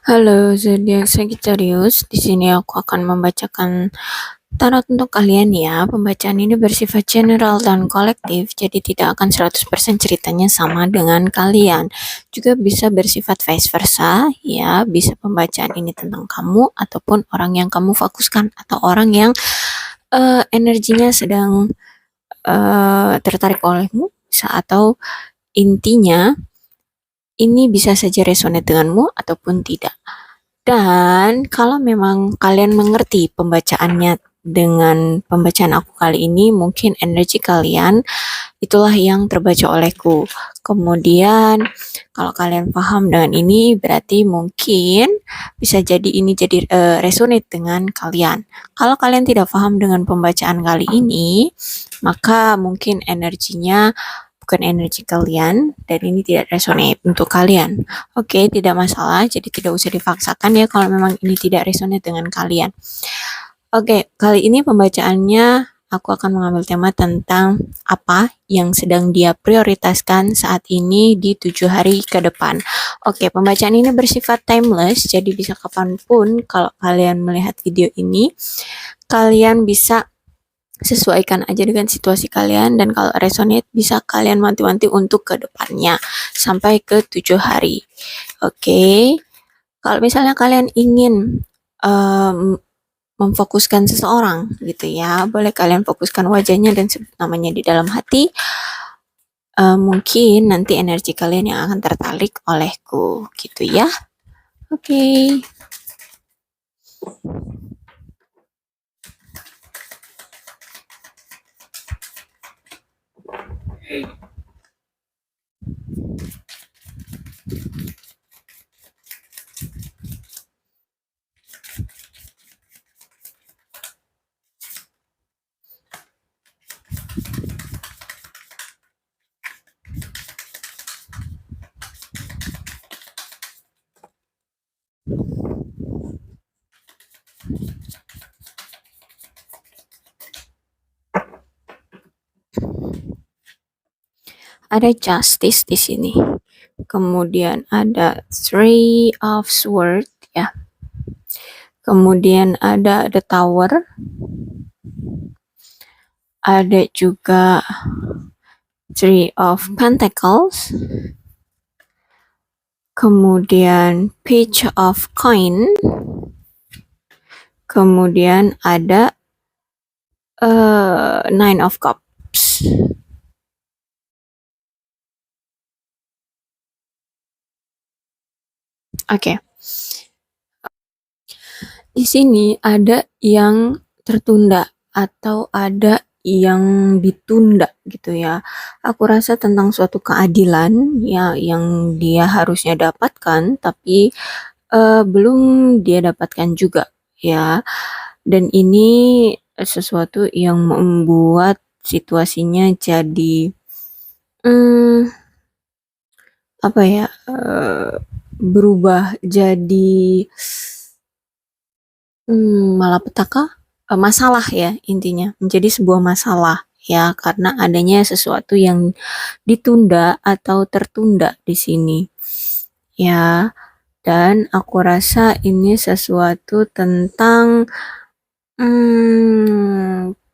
Halo zodiak Sagittarius, di sini aku akan membacakan tarot untuk kalian ya. Pembacaan ini bersifat general dan kolektif, jadi tidak akan 100% ceritanya sama dengan kalian. Juga bisa bersifat vice versa ya, bisa pembacaan ini tentang kamu ataupun orang yang kamu fokuskan atau orang yang energinya sedang tertarik olehmu, atau intinya ini bisa saja resonate denganmu ataupun tidak. Dan kalau memang kalian mengerti pembacaannya dengan pembacaan aku kali ini, mungkin energi kalian itulah yang terbaca olehku. Kemudian kalau kalian paham dengan ini, berarti mungkin bisa jadi ini jadi resonate dengan kalian. Kalau kalian tidak paham dengan pembacaan kali ini, maka mungkin energinya bukan energi kalian dan ini tidak resonate untuk kalian. Oke, tidak masalah, jadi tidak usah dipaksakan ya kalau memang ini tidak resonate dengan kalian. Oke, kali ini pembacaannya aku akan mengambil tema tentang apa yang sedang dia prioritaskan saat ini di 7 hari ke depan. Oke, pembacaan ini bersifat timeless, jadi bisa kapanpun kalau kalian melihat video ini, kalian bisa sesuaikan aja dengan situasi kalian, dan kalau resonate bisa kalian wanti-wanti untuk ke depannya sampai ke 7 hari. Oke, kalau misalnya kalian ingin memfokuskan seseorang gitu ya, boleh kalian fokuskan wajahnya dan sebut namanya di dalam hati. Mungkin nanti energi kalian yang akan tertarik olehku gitu ya. Oke. Ada justice di sini. Kemudian ada Three of Swords ya. Kemudian ada The Tower. Ada juga Three of Pentacles. Kemudian Page of Coin. Kemudian ada Nine of Cups. Oke. Di sini ada yang tertunda atau ada yang ditunda gitu ya. Aku rasa tentang suatu keadilan ya yang dia harusnya dapatkan tapi belum dia dapatkan juga ya. Dan ini sesuatu yang membuat situasinya jadi apa ya, berubah jadi malapetaka, masalah ya intinya, menjadi sebuah masalah ya karena adanya sesuatu yang ditunda atau tertunda di sini ya. Dan aku rasa ini sesuatu tentang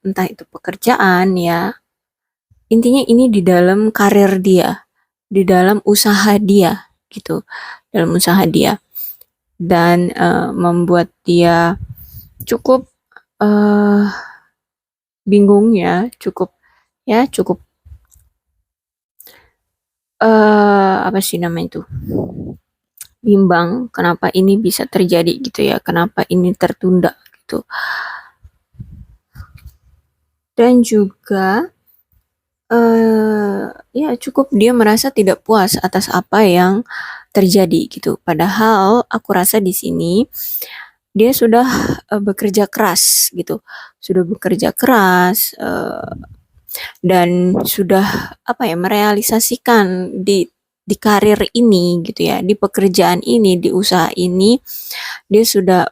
entah itu pekerjaan ya. Intinya ini di dalam karir dia, di dalam usaha dia gitu, dalam usaha dia. Dan membuat dia cukup bingung ya, cukup apa sih namanya itu, bimbang kenapa ini bisa terjadi gitu ya, kenapa ini tertunda gitu. Dan juga ya cukup dia merasa tidak puas atas apa yang terjadi gitu. Padahal aku rasa di sini dia sudah bekerja keras gitu, sudah bekerja keras dan sudah apa ya, merealisasikan di karir ini gitu ya, di pekerjaan ini, di usaha ini dia sudah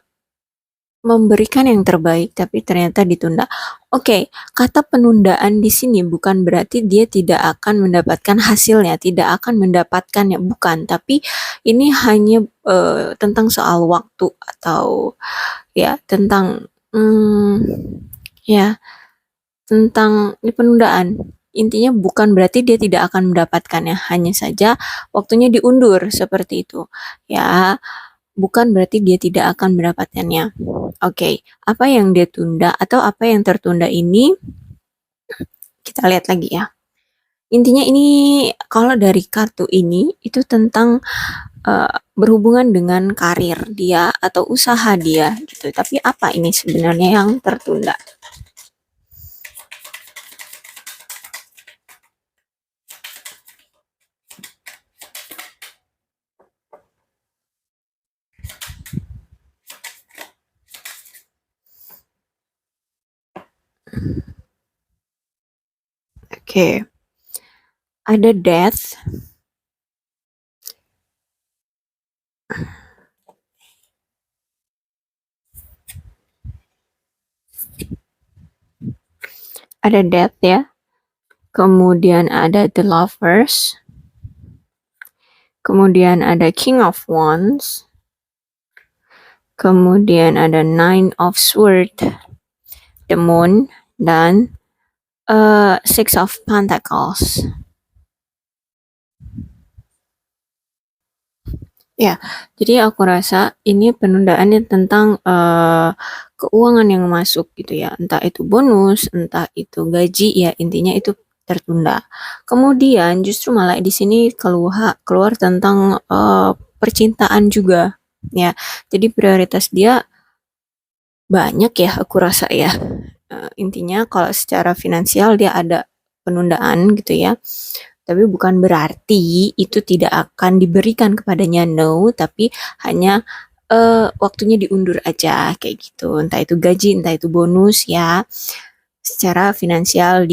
memberikan yang terbaik tapi ternyata ditunda. Oke, kata penundaan di sini bukan berarti dia tidak akan mendapatkan hasilnya, tidak akan mendapatkannya, bukan. Tapi ini hanya tentang soal waktu atau ya tentang ya tentang penundaan. Intinya bukan berarti dia tidak akan mendapatkannya, hanya saja waktunya diundur seperti itu. Ya, bukan berarti dia tidak akan mendapatkannya. Oke, apa yang dia tunda atau apa yang tertunda ini kita lihat lagi ya. Intinya ini kalau dari kartu ini itu tentang berhubungan dengan karir dia atau usaha dia gitu. Tapi apa ini sebenarnya yang tertunda? Oke. Ada death. Ada death ya. Kemudian ada the lovers. Kemudian ada king of wands. Kemudian ada nine of swords, the moon, dan six of pentacles. Ya, jadi aku rasa ini penundaannya tentang keuangan yang masuk gitu ya, entah itu bonus, entah itu gaji ya, intinya itu tertunda. Kemudian justru malah di sini keluar tentang percintaan juga ya. Jadi prioritas dia banyak ya, aku rasa ya. Intinya kalau secara finansial dia ada penundaan gitu ya. Tapi bukan berarti itu tidak akan diberikan kepadanya, no, tapi hanya waktunya diundur aja kayak gitu. Entah itu gaji, entah itu bonus ya. Secara finansial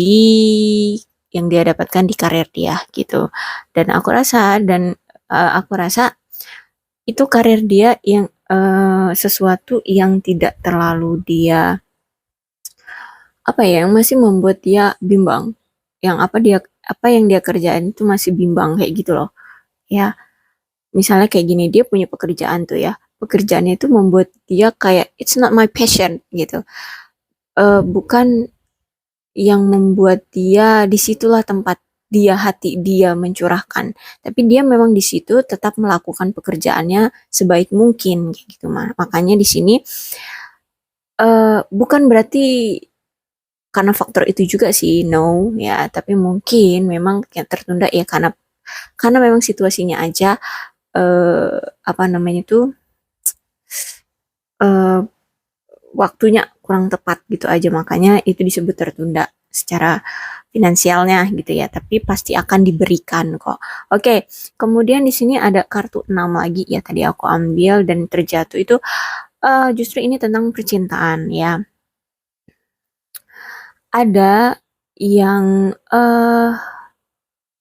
yang dia dapatkan di karir dia gitu. Dan aku rasa itu karir dia yang sesuatu yang tidak terlalu dia apa ya, yang masih membuat dia bimbang. Yang apa yang dia kerjain itu masih bimbang kayak gitu loh. Ya, misalnya kayak gini, dia punya pekerjaan tuh ya. Pekerjaannya itu membuat dia kayak it's not my passion gitu. Bukan yang membuat dia disitulah tempat dia, hati dia mencurahkan. Tapi dia memang di situ tetap melakukan pekerjaannya sebaik mungkin kayak gitu. Makanya di sini bukan berarti karena faktor itu juga sih, no ya, tapi mungkin memang yang tertunda ya karena memang situasinya aja apa namanya tuh eh, waktunya kurang tepat gitu aja, makanya itu disebut tertunda secara finansialnya gitu ya, tapi pasti akan diberikan kok. Oke, kemudian di sini ada kartu 6 lagi ya, tadi aku ambil dan terjatuh itu justru ini tentang percintaan ya. Ada yang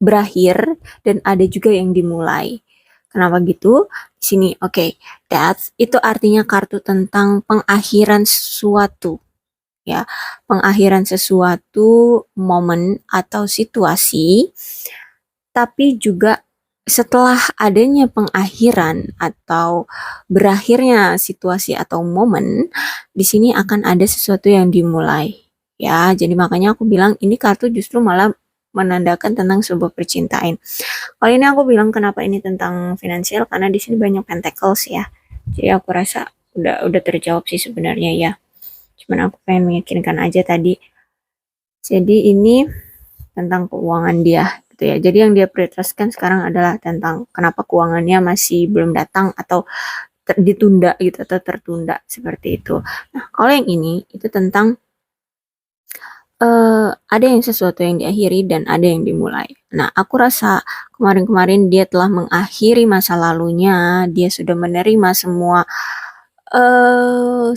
berakhir dan ada juga yang dimulai. Kenapa gitu? Di sini, oke, death itu artinya kartu tentang pengakhiran sesuatu, ya, pengakhiran sesuatu, momen atau situasi. Tapi juga setelah adanya pengakhiran atau berakhirnya situasi atau momen, di sini akan ada sesuatu yang dimulai. Ya, jadi makanya aku bilang ini kartu justru malah menandakan tentang sebuah percintaan. Kalau ini aku bilang kenapa ini tentang finansial karena di sini banyak pentacles ya. Jadi aku rasa udah terjawab sih sebenarnya ya. Cuman aku pengen meyakinkan aja tadi. Jadi ini tentang keuangan dia gitu ya. Jadi yang dia prioritaskan sekarang adalah tentang kenapa keuangannya masih belum datang atau ditunda gitu atau tertunda seperti itu. Nah, kalau yang ini itu tentang ada yang sesuatu yang diakhiri dan ada yang dimulai. Nah, aku rasa kemarin-kemarin dia telah mengakhiri masa lalunya, dia sudah menerima semua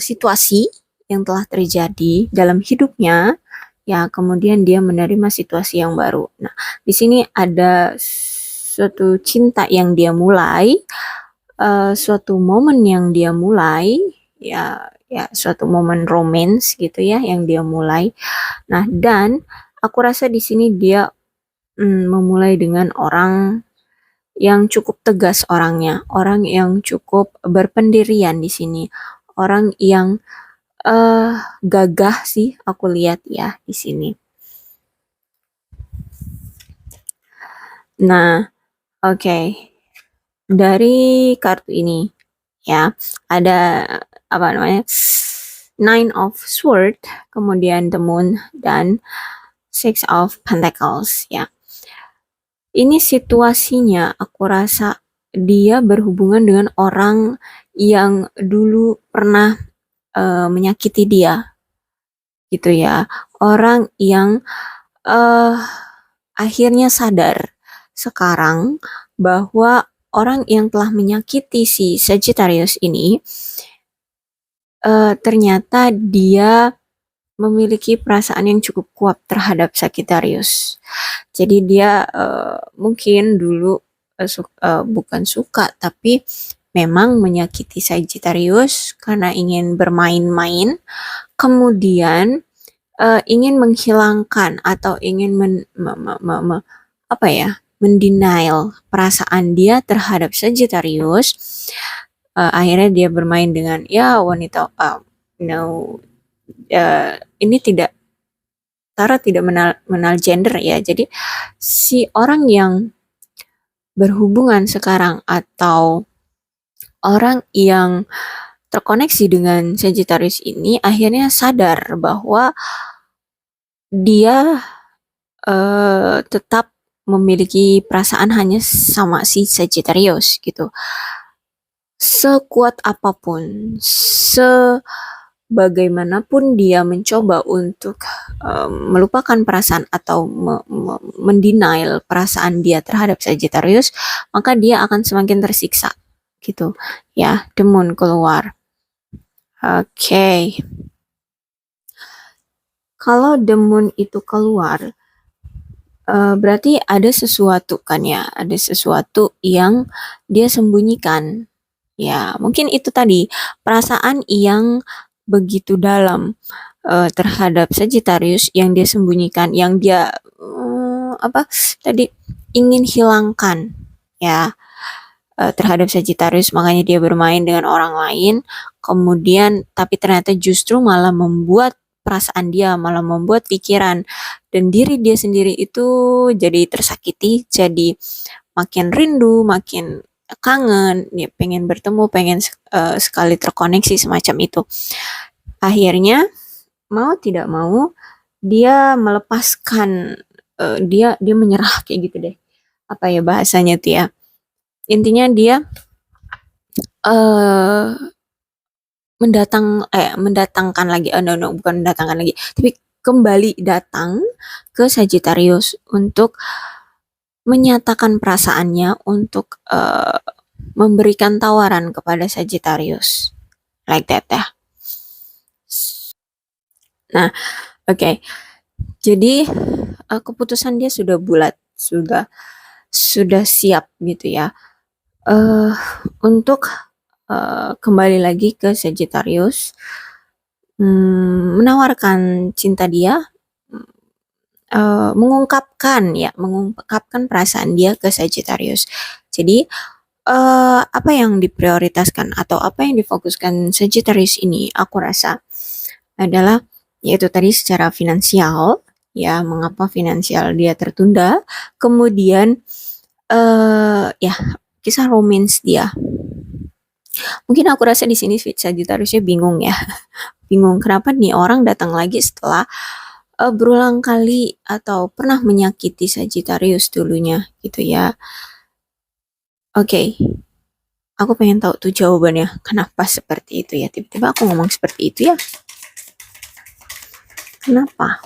situasi yang telah terjadi dalam hidupnya, ya kemudian dia menerima situasi yang baru. Nah, di sini ada suatu cinta yang dia mulai, suatu momen yang dia mulai, ya ya suatu momen romance gitu ya yang dia mulai. Nah, dan aku rasa di sini dia memulai dengan orang yang cukup tegas orangnya, orang yang cukup berpendirian di sini, orang yang gagah sih aku lihat ya di sini. Nah, oke. Dari kartu ini ya, ada apa namanya? Nine of Sword, kemudian the Moon dan Six of Pentacles ya. Ini situasinya aku rasa dia berhubungan dengan orang yang dulu pernah menyakiti dia gitu ya. Orang yang eh akhirnya sadar sekarang bahwa orang yang telah menyakiti si Sagittarius ini ternyata dia memiliki perasaan yang cukup kuat terhadap Sagittarius. Jadi dia mungkin dulu bukan suka tapi memang menyakiti Sagittarius karena ingin bermain-main, kemudian ingin menghilangkan atau ingin apa ya, mendenial perasaan dia terhadap Sagittarius. Akhirnya dia bermain dengan ya wanita no, ini tidak, Tara tidak mengenal gender ya. Jadi si orang yang berhubungan sekarang atau orang yang terkoneksi dengan Sagittarius ini akhirnya sadar bahwa dia tetap memiliki perasaan hanya sama si Sagittarius gitu. Sekuat apapun, sebagaimanapun dia mencoba untuk melupakan perasaan atau mendenial perasaan dia terhadap Sagittarius, maka dia akan semakin tersiksa gitu ya. The Moon keluar. Oke. Kalau The Moon itu keluar, berarti ada sesuatu kan ya, ada sesuatu yang dia sembunyikan. Ya, mungkin itu tadi perasaan yang begitu dalam terhadap Sagittarius yang dia sembunyikan, yang dia apa tadi ingin hilangkan ya terhadap Sagittarius, makanya dia bermain dengan orang lain, kemudian tapi ternyata justru malah membuat perasaan dia, malah membuat pikiran dan diri dia sendiri itu jadi tersakiti, jadi makin rindu, makin kangen, ya pengen bertemu, pengen sekali terkoneksi semacam itu. Akhirnya mau tidak mau dia melepaskan, dia menyerah kayak gitu deh. Apa ya bahasanya tuh ya? Intinya dia eh mendatangkan lagi, no, bukan mendatangkan lagi, tapi kembali datang ke Sagittarius untuk menyatakan perasaannya, untuk memberikan tawaran kepada Sagittarius, like that ya. Nah, oke. Jadi keputusan dia sudah bulat, sudah siap gitu ya. Untuk kembali lagi ke Sagittarius, menawarkan cinta dia, mengungkapkan perasaan dia ke Sagittarius. Jadi apa yang diprioritaskan atau apa yang difokuskan Sagittarius ini, aku rasa adalah yaitu tadi secara finansial ya, mengapa finansial dia tertunda, kemudian ya kisah romance dia. Mungkin aku rasa di sini Sagittariusnya bingung ya, bingung kenapa nih orang datang lagi setelah berulang kali atau pernah menyakiti Sagittarius dulunya gitu ya. Oke. Aku pengen tahu tuh jawabannya, kenapa seperti itu ya, tiba-tiba aku ngomong seperti itu ya. Kenapa?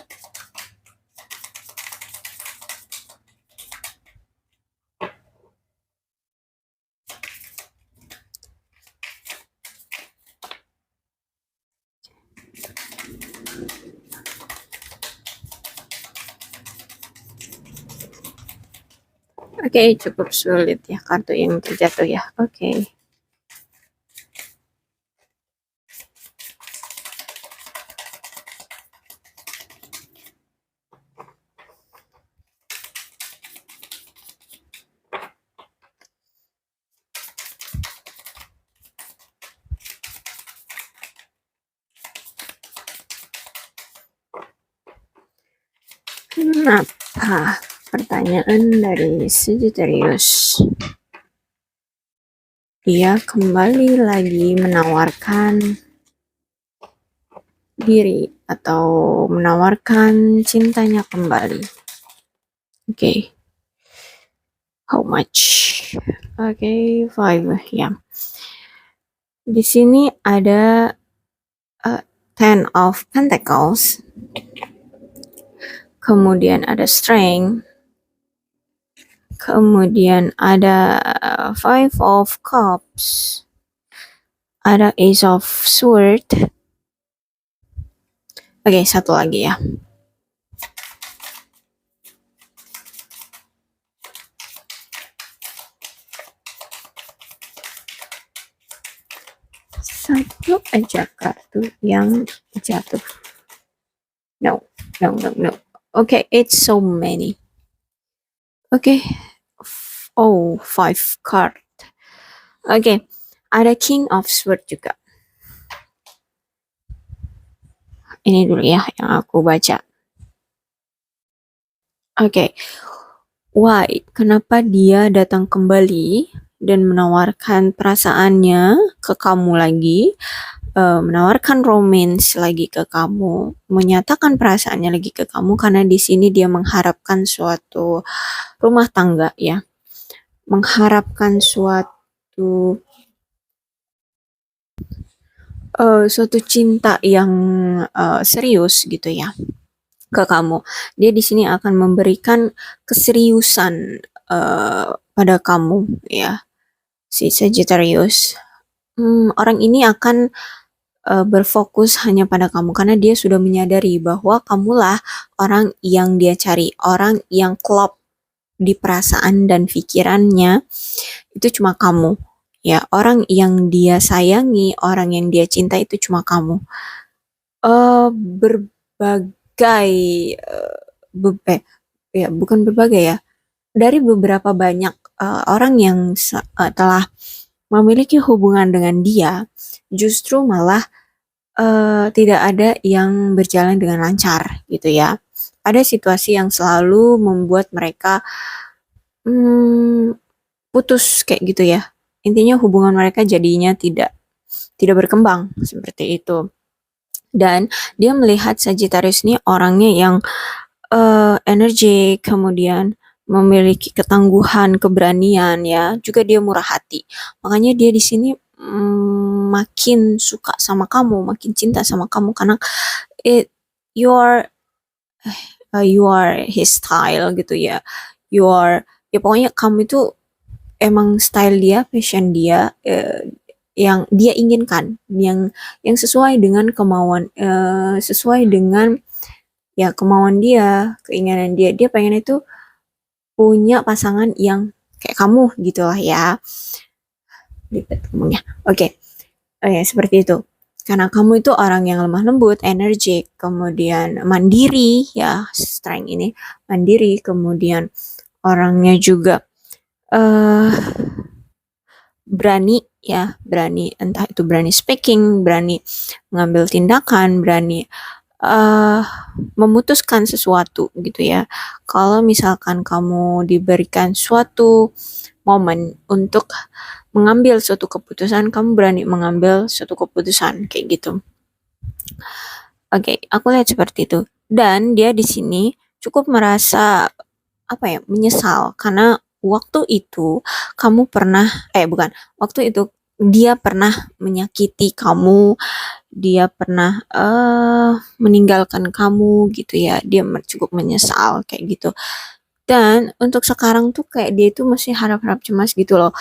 Oke, cukup sulit ya kartu yang terjatuh ya. Oke. Kenapa? Pertanyaan dari Sagittarius. Dia kembali lagi menawarkan diri atau menawarkan cintanya kembali. Oke. How much? Oke, 5 ya. Di sini ada Ten of Pentacles. Kemudian ada Strength. Kemudian ada Five of Cups. Ada Ace of Sword. Oke, satu lagi ya. Satu aja kartu yang jatuh. No. Okay, it's so many. Okay. Oh, 5 card. Okay, ada King of Sword juga. Ini dulu ya yang aku baca. Okay. Why? Kenapa dia datang kembali dan menawarkan perasaannya ke kamu lagi? Menawarkan romance lagi ke kamu, menyatakan perasaannya lagi ke kamu karena di sini dia mengharapkan suatu rumah tangga ya, mengharapkan suatu cinta yang serius gitu ya ke kamu. Dia di sini akan memberikan keseriusan pada kamu ya, si Sagittarius. Orang ini akan berfokus hanya pada kamu karena dia sudah menyadari bahwa kamulah orang yang dia cari, orang yang klop di perasaan dan pikirannya itu cuma kamu ya, orang yang dia sayangi, orang yang dia cinta itu cuma kamu. Berbagai ya bukan berbagai ya, dari beberapa banyak orang yang telah memiliki hubungan dengan dia, justru malah tidak ada yang berjalan dengan lancar gitu ya. Ada situasi yang selalu membuat mereka putus kayak gitu ya. Intinya hubungan mereka jadinya tidak berkembang seperti itu. Dan dia melihat Sagittarius ini orangnya yang energi, kemudian memiliki ketangguhan, keberanian ya. Juga dia murah hati. Makanya dia di sini makin suka sama kamu, makin cinta sama kamu karena you are his style gitu ya. Ya pokoknya kamu itu emang style dia, fashion dia, yang dia inginkan, yang sesuai dengan kemauan, sesuai dengan ya kemauan dia, keinginan dia. Dia pengen itu punya pasangan yang kayak kamu gitu lah ya. Oke. Ya seperti itu. Karena kamu itu orang yang lemah lembut, energik, kemudian mandiri ya, strength ini mandiri, kemudian orangnya juga berani ya, berani, entah itu berani speaking, berani mengambil tindakan, berani memutuskan sesuatu gitu ya. Kalau misalkan kamu diberikan suatu momen untuk mengambil suatu keputusan, kamu berani mengambil suatu keputusan kayak gitu. Oke, aku lihat seperti itu. Dan dia di sini cukup merasa menyesal karena waktu itu kamu pernah waktu itu dia pernah menyakiti kamu, dia pernah meninggalkan kamu gitu ya. Dia cukup menyesal kayak gitu. Dan untuk sekarang tuh kayak dia itu masih harap-harap cemas gitu loh.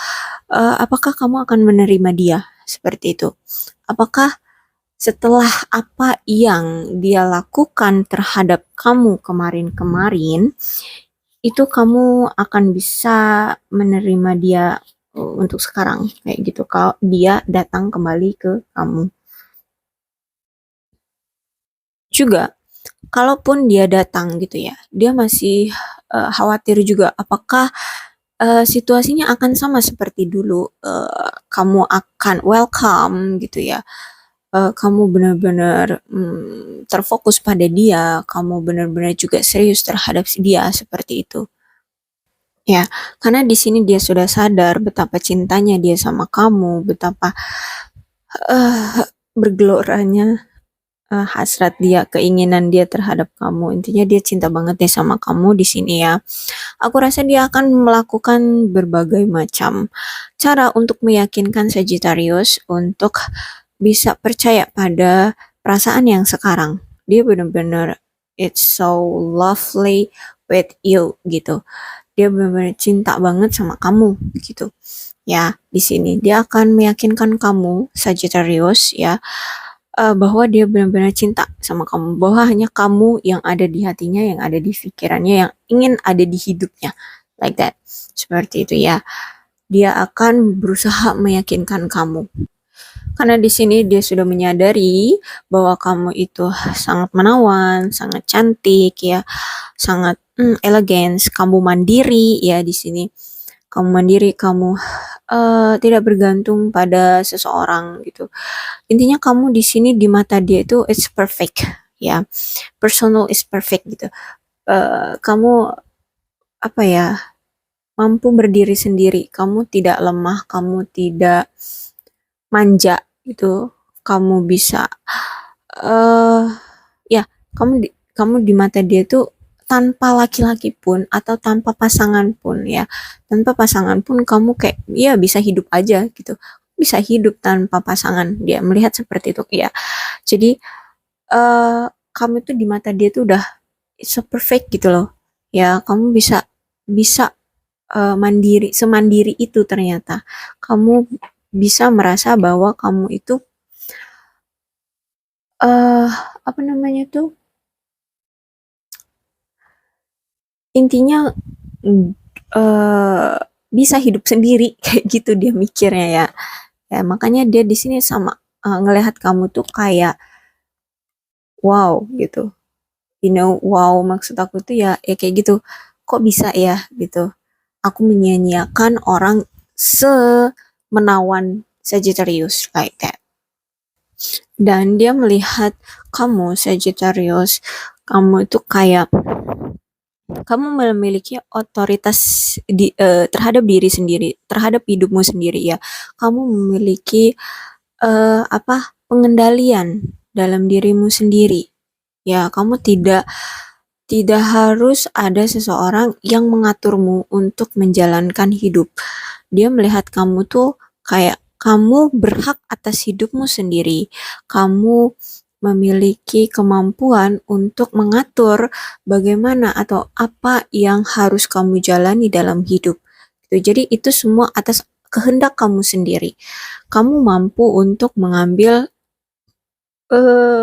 Apakah kamu akan menerima dia seperti itu? Apakah setelah apa yang dia lakukan terhadap kamu kemarin-kemarin, itu kamu akan bisa menerima dia untuk sekarang kayak gitu kalau dia datang kembali ke kamu. Juga kalaupun dia datang gitu ya, dia masih khawatir juga apakah situasinya akan sama seperti dulu, kamu akan welcome gitu ya, kamu benar-benar terfokus pada dia, kamu benar-benar juga serius terhadap dia seperti itu. Ya, karena di sini dia sudah sadar betapa cintanya dia sama kamu, betapa bergeloranya hasrat dia, keinginan dia terhadap kamu. Intinya dia cinta banget deh sama kamu di sini ya. Aku rasa dia akan melakukan berbagai macam cara untuk meyakinkan Sagittarius untuk bisa percaya pada perasaan yang sekarang. Dia benar-benar it's so lovely with you gitu. Dia benar-benar cinta banget sama kamu gitu. Ya, di sini dia akan meyakinkan kamu Sagittarius ya bahwa dia benar-benar cinta sama kamu, bahwa hanya kamu yang ada di hatinya, yang ada di pikirannya, yang ingin ada di hidupnya, like that. Seperti itu ya. Dia akan berusaha meyakinkan kamu. Karena di sini dia sudah menyadari bahwa kamu itu sangat menawan, sangat cantik ya, sangat elegan, kamu mandiri ya di sini. Kamu mandiri, kamu tidak bergantung pada seseorang gitu. Intinya kamu di sini di mata dia itu it's perfect ya, personal is perfect gitu. Kamu apa ya, mampu berdiri sendiri, kamu tidak lemah, kamu tidak manja gitu, kamu bisa ya kamu di mata dia tuh tanpa laki-laki pun atau tanpa pasangan pun ya, tanpa pasangan pun kamu kayak ya bisa hidup aja gitu, bisa hidup tanpa pasangan, dia melihat seperti itu ya. Jadi kamu tuh di mata dia tuh udah so perfect gitu loh ya, kamu bisa bisa mandiri, semandiri itu ternyata kamu bisa merasa bahwa kamu itu apa namanya tuh, intinya bisa hidup sendiri kayak gitu dia mikirnya ya. Ya makanya dia di sini sama ngelihat kamu tuh kayak wow gitu. You know, wow maksud aku tuh ya kayak gitu. Kok bisa ya gitu. Aku menyia-nyiakan orang semenawan Sagittarius like that. Dan dia melihat kamu Sagittarius, kamu itu kayak kamu memiliki otoritas terhadap diri sendiri, terhadap hidupmu sendiri ya. Kamu memiliki pengendalian dalam dirimu sendiri. Ya, kamu tidak harus ada seseorang yang mengaturmu untuk menjalankan hidup. Dia melihat kamu tuh kayak kamu berhak atas hidupmu sendiri. Kamu memiliki kemampuan untuk mengatur bagaimana atau apa yang harus kamu jalani dalam hidup. Jadi itu semua atas kehendak kamu sendiri. Kamu mampu untuk mengambil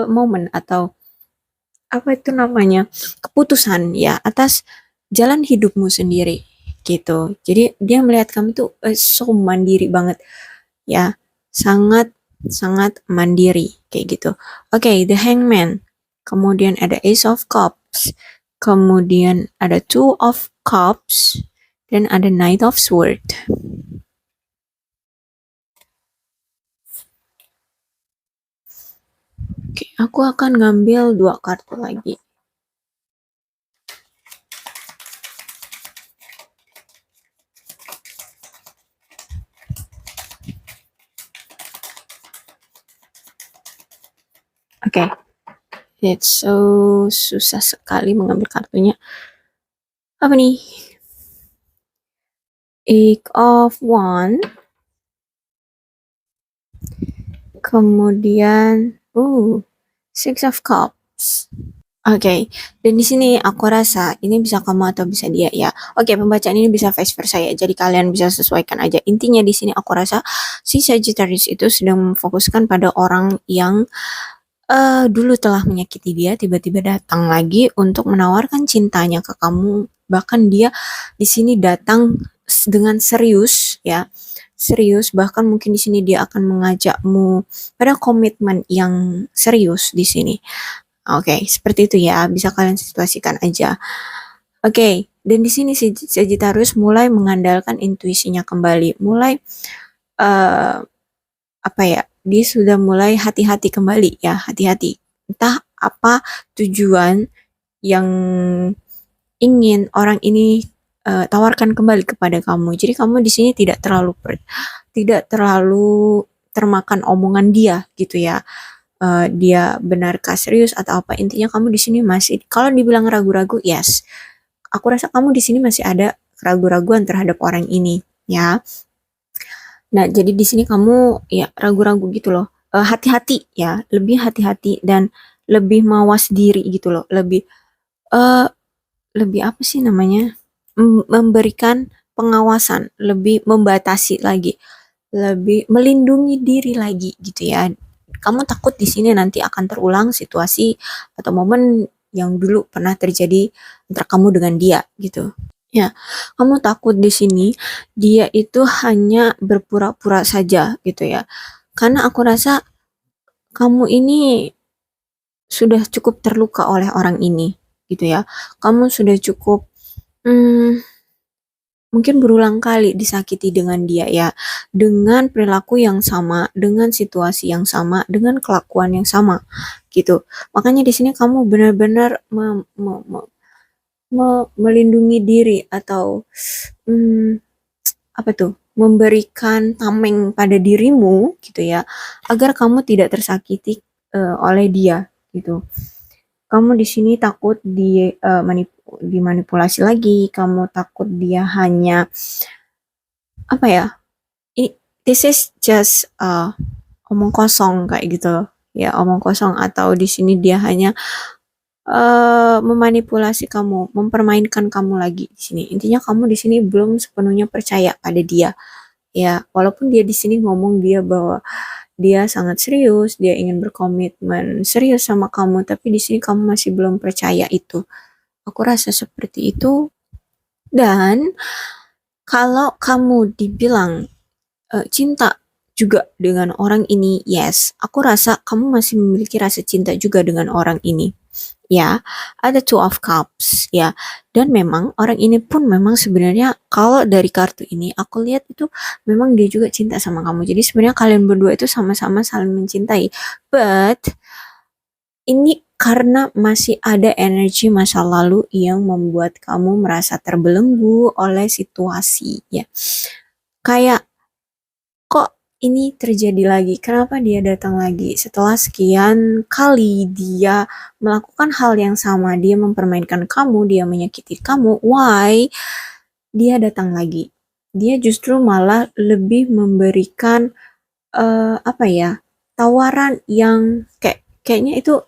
momen atau apa itu namanya, keputusan ya atas jalan hidupmu sendiri gitu. Jadi dia melihat kamu tuh so mandiri banget ya, sangat sangat mandiri kayak gitu. Oke, the Hangman, kemudian ada Ace of Cups, kemudian ada Two of Cups, dan ada Knight of Sword. Oke, aku akan ngambil 2 kartu lagi. Oke, it's so susah sekali mengambil kartunya. Apa nih? Eight of Wands, kemudian Six of Cups. Oke, dan di sini aku rasa ini bisa kamu atau bisa dia ya. Oke, pembacaan ini bisa vice versa ya. Jadi kalian bisa sesuaikan aja. Intinya di sini aku rasa si Sagittarius itu sedang memfokuskan pada orang yang dulu telah menyakiti dia, tiba-tiba datang lagi untuk menawarkan cintanya ke kamu. Bahkan dia di sini datang dengan serius ya. Serius, bahkan mungkin di sini dia akan mengajakmu pada komitmen yang serius di sini. Oke, seperti itu ya, bisa kalian situasikan aja. Oke, dan di sini si Sagittarius mulai mengandalkan intuisinya kembali, mulai dia sudah mulai hati-hati kembali ya, hati-hati. Entah apa tujuan yang ingin orang ini tawarkan kembali kepada kamu. Jadi kamu di sini tidak terlalu termakan omongan dia gitu ya. Dia benarkah serius atau apa? Intinya kamu di sini masih, kalau dibilang ragu-ragu, yes. Aku rasa kamu di sini masih ada keraguan-raguan terhadap orang ini ya. Nah, jadi di sini kamu ya ragu-ragu gitu loh. Hati-hati ya, lebih hati-hati dan lebih mawas diri gitu loh. Eh lebih apa sih namanya? Memberikan pengawasan, lebih membatasi lagi, lebih melindungi diri lagi gitu ya. Kamu takut di sini nanti akan terulang situasi atau momen yang dulu pernah terjadi antara kamu dengan dia gitu. Ya, kamu takut di sini dia itu hanya berpura-pura saja gitu ya. Karena aku rasa kamu ini sudah cukup terluka oleh orang ini gitu ya. Kamu sudah cukup hmm, mungkin berulang kali disakiti dengan dia ya, dengan perilaku yang sama, dengan situasi yang sama, dengan kelakuan yang sama gitu. Makanya di sini kamu benar-benar melindungi diri atau hmm, apa tuh, memberikan tameng pada dirimu gitu ya, agar kamu tidak tersakiti oleh dia gitu. Kamu di sini takut dimanipulasi lagi, kamu takut dia hanya apa ya? This is just omong kosong kayak gitu ya, omong kosong, atau di sini dia hanya memanipulasi kamu, mempermainkan kamu lagi di sini. Intinya kamu di sini belum sepenuhnya percaya pada dia. Ya, walaupun dia di sini ngomong dia bahwa dia sangat serius, dia ingin berkomitmen serius sama kamu, tapi di sini kamu masih belum percaya itu. Aku rasa seperti itu. Dan kalau kamu dibilang cinta juga dengan orang ini, yes, aku rasa kamu masih memiliki rasa cinta juga dengan orang ini. Ya, ada Two of Cups ya. Dan memang orang ini pun memang sebenarnya kalau dari kartu ini aku lihat itu memang dia juga cinta sama kamu. Jadi sebenarnya kalian berdua itu sama-sama saling mencintai. But ini karena masih ada energi masa lalu yang membuat kamu merasa terbelenggu oleh situasi ya. Kayak kok ini terjadi lagi? Kenapa dia datang lagi? Setelah sekian kali dia melakukan hal yang sama, dia mempermainkan kamu, dia menyakiti kamu, why dia datang lagi? Dia justru malah lebih memberikan apa ya? Tawaran yang kayaknya itu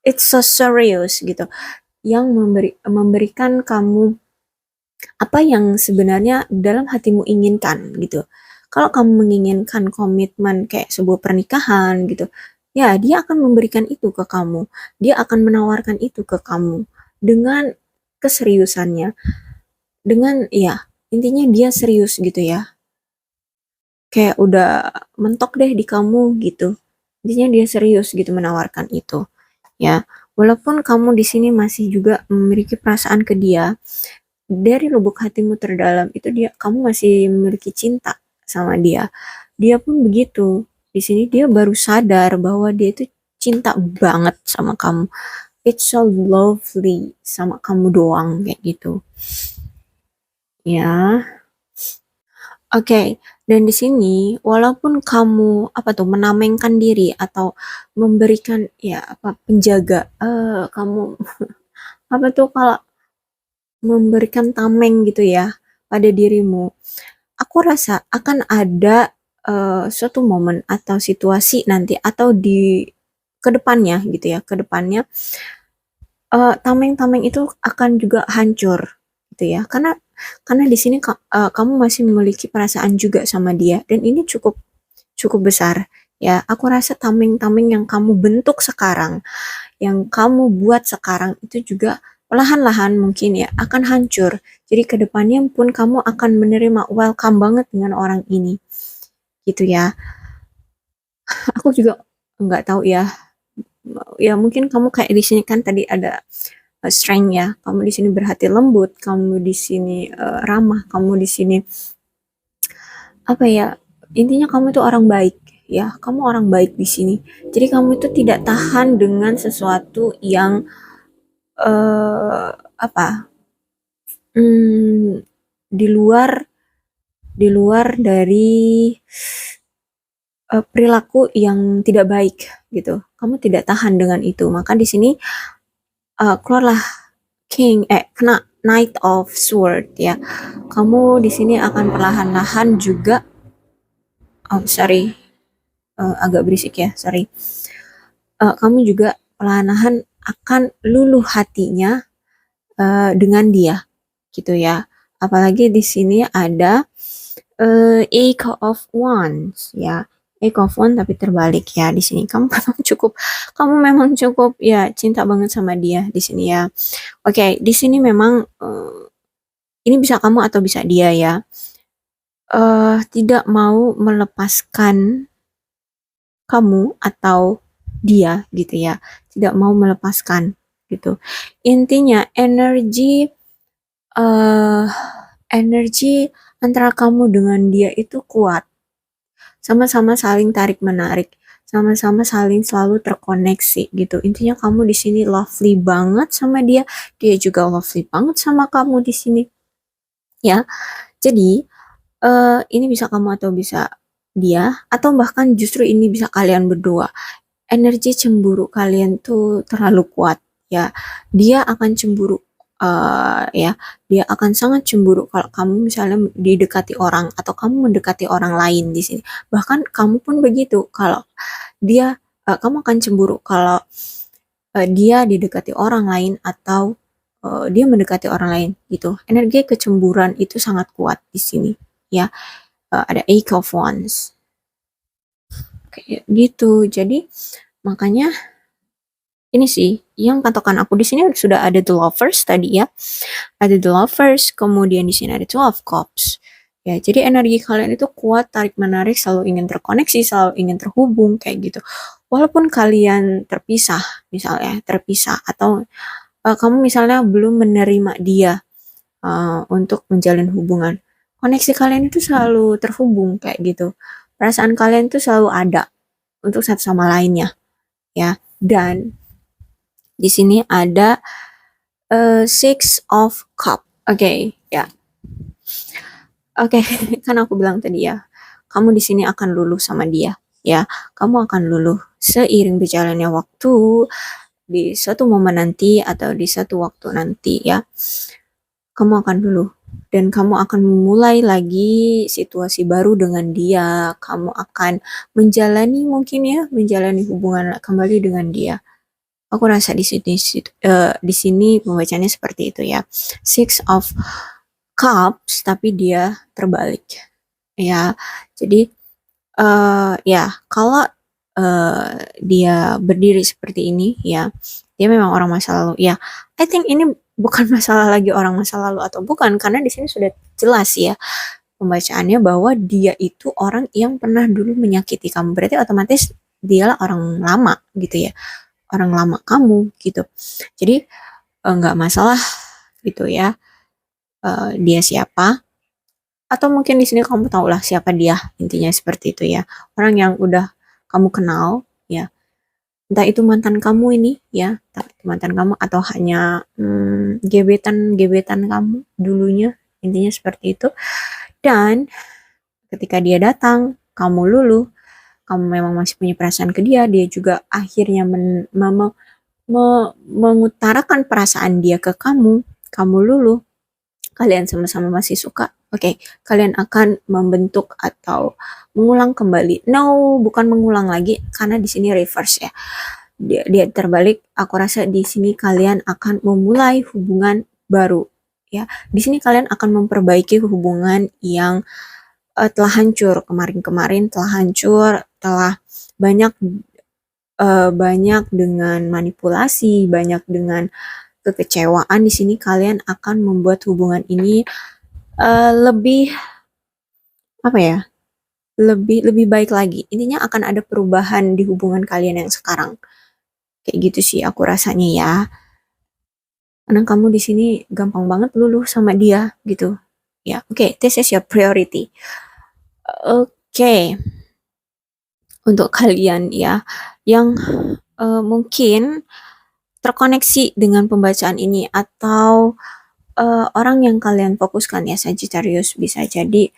it's so serious gitu, yang memberikan kamu apa yang sebenarnya dalam hatimu inginkan gitu. Kalau kamu menginginkan komitmen kayak sebuah pernikahan gitu, ya dia akan memberikan itu ke kamu. Dia akan menawarkan itu ke kamu dengan keseriusannya. Dengan ya, intinya dia serius gitu ya. Kayak udah mentok deh di kamu gitu. Intinya dia serius gitu menawarkan itu. Ya, walaupun kamu di sini masih juga memiliki perasaan ke dia, dari lubuk hatimu terdalam itu kamu masih memiliki cinta sama dia. Dia pun begitu. Di sini dia baru sadar bahwa dia itu cinta banget sama kamu. It's so lovely sama kamu doang kayak gitu. Ya. Oke, dan di sini walaupun kamu apa tuh menamengkan diri atau memberikan ya apa penjaga kamu apa tuh kalau memberikan tameng gitu ya pada dirimu, aku rasa akan ada suatu momen atau situasi nanti atau di kedepannya gitu ya, kedepannya tameng-tameng itu akan juga hancur gitu ya, karena di sini kamu masih memiliki perasaan juga sama dia dan ini cukup cukup besar ya. Aku rasa tameng-tameng yang kamu bentuk sekarang, yang kamu buat sekarang itu juga perlahan-lahan mungkin ya akan hancur. Jadi kedepannya pun kamu akan menerima welcome banget dengan orang ini, gitu ya. Aku juga nggak tahu ya. Ya mungkin kamu kayak di sini kan tadi ada strength ya. Kamu di sini berhati lembut, kamu di sini ramah, kamu di sini apa ya? Intinya kamu tuh orang baik ya. Kamu orang baik di sini. Jadi kamu itu tidak tahan dengan sesuatu yang apa? Hmm, di luar dari perilaku yang tidak baik gitu. Kamu tidak tahan dengan itu. Maka di sini keluarlah kena Knight of Sword ya. Kamu di sini akan perlahan-lahan juga, oh sorry, agak berisik ya, sorry. Kamu juga perlahan-lahan akan luluh hatinya dengan dia gitu ya. Apalagi di sini ada Eight of Wands ya. Eight of Wands tapi terbalik ya di sini. Kamu memang cukup ya cinta banget sama dia di sini ya. Oke, di sini memang ini bisa kamu atau bisa dia ya. Tidak mau melepaskan kamu atau dia gitu ya. Tidak mau melepaskan gitu. Intinya eh energi antara kamu dengan dia itu kuat. Sama-sama saling tarik menarik, sama-sama saling selalu terkoneksi gitu. Intinya kamu di sini lovely banget sama dia, dia juga lovely banget sama kamu di sini. Ya. Jadi, ini bisa kamu atau bisa dia, atau bahkan justru ini bisa kalian berdua. Energi cemburu kalian tuh terlalu kuat ya. Dia akan cemburu, ya, dia akan sangat cemburu kalau kamu misalnya didekati orang atau kamu mendekati orang lain di sini. Bahkan kamu pun begitu kalau dia kamu akan cemburu kalau dia didekati orang lain atau dia mendekati orang lain gitu. Energi kecemburuan itu sangat kuat di sini ya. Ada Eight of Wands. Kayak gitu. Jadi makanya ini sih yang patokan aku di sini sudah ada The Lovers tadi ya. Ada The Lovers, kemudian di sini ada Two of Cups. Ya, jadi energi kalian itu kuat, tarik menarik, selalu ingin terkoneksi, selalu ingin terhubung kayak gitu. Walaupun kalian terpisah, misalnya terpisah atau kamu misalnya belum menerima dia untuk menjalin hubungan. Koneksi kalian itu selalu terhubung kayak gitu. Perasaan kalian itu selalu ada untuk satu sama lainnya, ya. Dan di sini ada Six of Cup. Oke, ya. Oke, kan aku bilang tadi ya, kamu di sini akan luluh sama dia, ya. Kamu akan luluh seiring berjalannya waktu di suatu momen nanti atau di satu waktu nanti ya. Kamu akan luluh dan kamu akan memulai lagi situasi baru dengan dia. Kamu akan menjalani hubungan kembali dengan dia. Aku rasa di sini pembacanya seperti itu ya. Six of Cups tapi dia terbalik. Ya. Jadi ya kalau dia berdiri seperti ini ya, dia memang orang masa lalu. Ya, I think ini bukan masalah lagi orang masa lalu atau bukan karena di sini sudah jelas ya pembacaannya bahwa dia itu orang yang pernah dulu menyakiti kamu. Berarti otomatis dialah orang lama gitu ya, orang lama kamu gitu. Jadi nggak masalah gitu ya, dia siapa, atau mungkin di sini kamu tahu lah siapa dia, intinya seperti itu ya, orang yang udah kamu kenal ya, entah itu mantan kamu ini ya, entah itu mantan kamu atau hanya gebetan kamu dulunya, intinya seperti itu. Dan ketika dia datang, kamu luluh, kamu memang masih punya perasaan ke dia, dia juga akhirnya mengutarakan perasaan dia ke kamu luluh, kalian sama-sama masih suka, oke, kalian akan membentuk atau mengulang kembali. No, bukan mengulang lagi karena di sini reverse ya. Dia terbalik. Aku rasa di sini kalian akan memulai hubungan baru ya. Di sini kalian akan memperbaiki hubungan yang telah hancur kemarin-kemarin, telah hancur, telah banyak banyak dengan manipulasi, banyak dengan kekecewaan. Di sini kalian akan membuat hubungan ini lebih apa ya, lebih baik lagi. Intinya akan ada perubahan di hubungan kalian yang sekarang. Kayak gitu sih aku rasanya ya. Karena kamu di sini gampang banget luluh sama dia gitu. Ya, oke, this is your priority. Oke. untuk kalian ya yang mungkin terkoneksi dengan pembacaan ini atau orang yang kalian fokuskan ya Sagittarius bisa jadi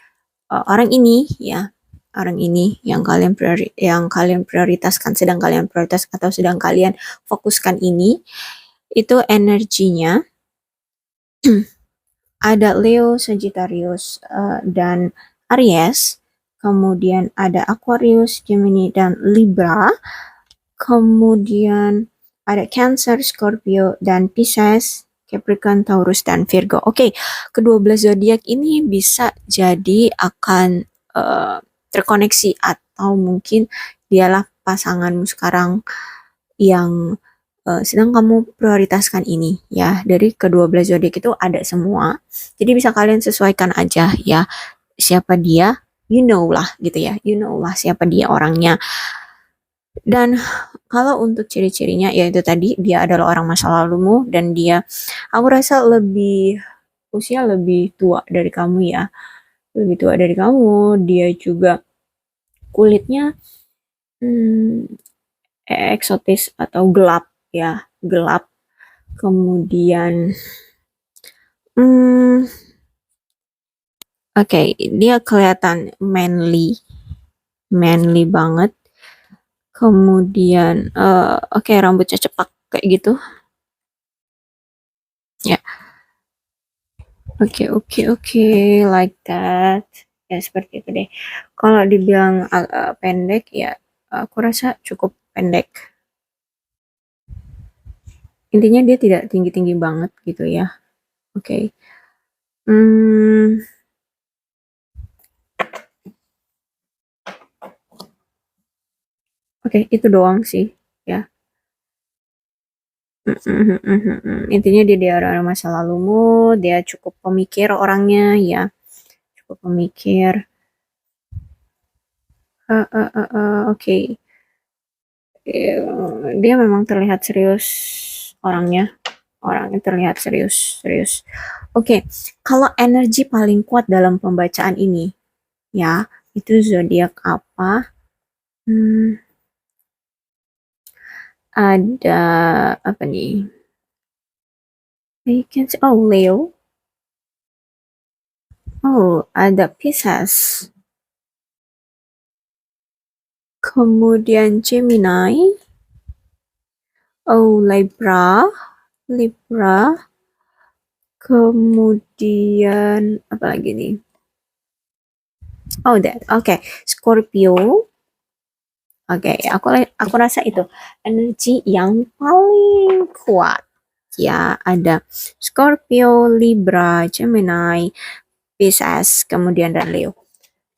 orang ini ya orang ini yang kalian prioritaskan sedang kalian prioritas atau sedang kalian fokuskan ini itu energinya ada Leo, Sagittarius, dan Aries, kemudian ada Aquarius, Gemini, dan Libra, kemudian ada Cancer, Scorpio, dan Pisces, Capricorn, Taurus, dan Virgo. Oke, kedua belas zodiak ini bisa jadi akan terkoneksi atau mungkin dialah pasanganmu sekarang yang sedang kamu prioritaskan ini ya. Dari kedua belas zodiak itu ada semua. Jadi bisa kalian sesuaikan aja ya siapa dia, you know lah gitu ya. You know lah siapa dia orangnya. Dan kalau untuk ciri-cirinya yaitu tadi dia adalah orang masa lalumu dan dia aku rasa usia lebih tua dari kamu ya. Lebih tua dari kamu, dia juga kulitnya eksotis atau gelap ya, gelap. Kemudian oke, dia kelihatan manly banget. Kemudian oke, rambutnya cepak kayak gitu. Ya. Oke, like that. Ya seperti itu deh. Kalau dibilang pendek ya aku rasa cukup pendek. Intinya dia tidak tinggi-tinggi banget gitu ya. Oke. Oke, itu doang sih ya. Intinya dia orang masa lalumu, dia cukup pemikir orangnya ya, cukup pemikir. Oke. Dia memang terlihat serius orangnya terlihat serius. Oke, kalau energi paling kuat dalam pembacaan ini ya itu zodiak apa? Ada apa nih? Leo. Ada Pisces. Kemudian Gemini. Libra. Kemudian apa lagi nih? Oke. Scorpio. Oke, aku rasa itu energi yang paling kuat. Ya, ada Scorpio, Libra, Gemini, Pisces, kemudian dan Leo.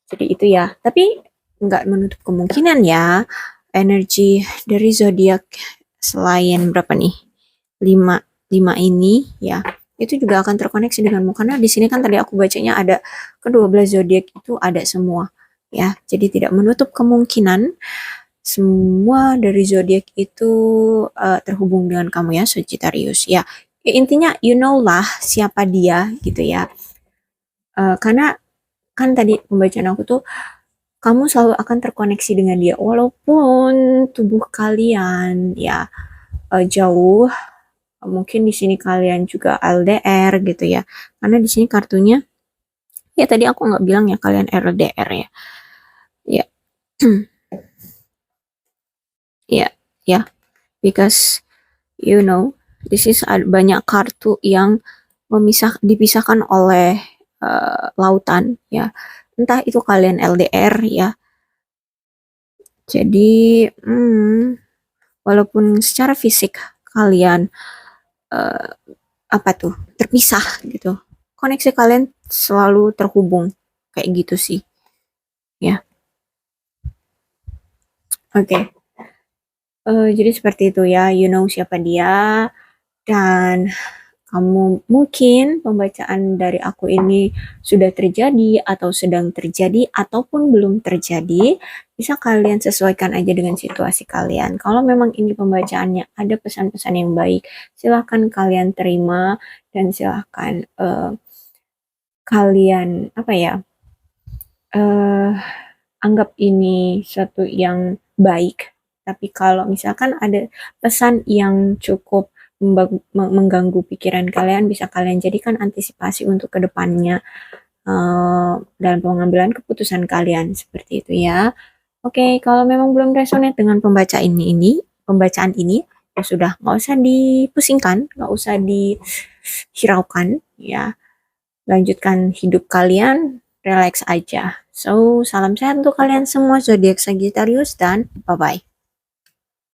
Jadi itu ya. Tapi nggak menutup kemungkinan ya energi dari zodiak selain berapa nih? 5 ini ya. Itu juga akan terkoneksi denganmu karena di sini kan tadi aku bacanya ada ke-12 zodiak itu ada semua ya. Jadi tidak menutup kemungkinan semua dari zodiak itu terhubung dengan kamu ya, Sagittarius ya. Intinya you know lah siapa dia gitu ya. Karena kan tadi pembacaan aku tuh kamu selalu akan terkoneksi dengan dia walaupun tubuh kalian ya jauh. Mungkin di sini kalian juga LDR gitu ya. Karena di sini kartunya ya tadi aku nggak bilang ya kalian LDR ya. Ya. ya, because you know this is banyak kartu yang dipisahkan oleh lautan ya. Entah itu kalian LDR ya. Jadi walaupun secara fisik kalian terpisah gitu, koneksi kalian selalu terhubung kayak gitu sih ya. Oke. Jadi seperti itu ya, you know siapa dia dan kamu mungkin pembacaan dari aku ini sudah terjadi atau sedang terjadi ataupun belum terjadi, bisa kalian sesuaikan aja dengan situasi kalian. Kalau memang ini pembacaannya ada pesan-pesan yang baik, silahkan kalian terima dan silahkan kalian anggap ini suatu yang baik. Tapi kalau misalkan ada pesan yang cukup mengganggu pikiran kalian, bisa kalian jadikan antisipasi untuk kedepannya dalam pengambilan keputusan kalian seperti itu ya. Oke, kalau memang belum resonate dengan pembacaan ini ya sudah, nggak usah dipusingkan, nggak usah dihiraukan ya. Lanjutkan hidup kalian, relax aja. So, salam sehat untuk kalian semua zodiak Sagittarius dan bye-bye.